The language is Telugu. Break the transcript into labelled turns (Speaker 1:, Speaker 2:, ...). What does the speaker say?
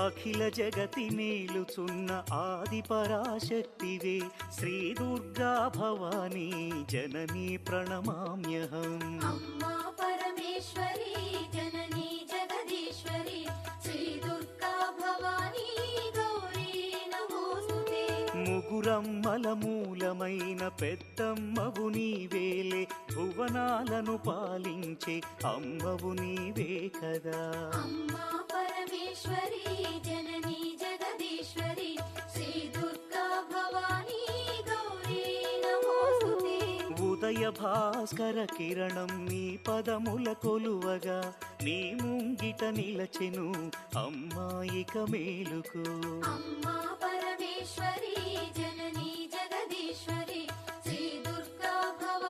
Speaker 1: అఖిల జగతి నేలుచున్న ఆది పరాశక్తివే శ్రీ దుర్గా భవానీ జననీ ప్రణమామ్యహం.
Speaker 2: అమ్మా పరమేశ్వరి జననీ జగదీశ్వరి శ్రీ దుర్గా భవానీ గౌరీ నమోస్తుతే.
Speaker 1: ముగురమ్మల మూలమైన పెద్దమ్మవు నీవేలే, భువనాలను పాలించే అమ్మవు నీవే కదా.
Speaker 2: అమ్మా పరమేశ్వరి జననీ జగదీశ్వరి శ్రీ దుర్గా భవానీ గౌరీ నమోస్తుతే.
Speaker 1: ఉదయ భాస్కర కిరణం నీ పదముల కొలువగా, నీ ముంగిట నిలచెను అమ్మాయిక మేలుకు.
Speaker 2: అమ్మా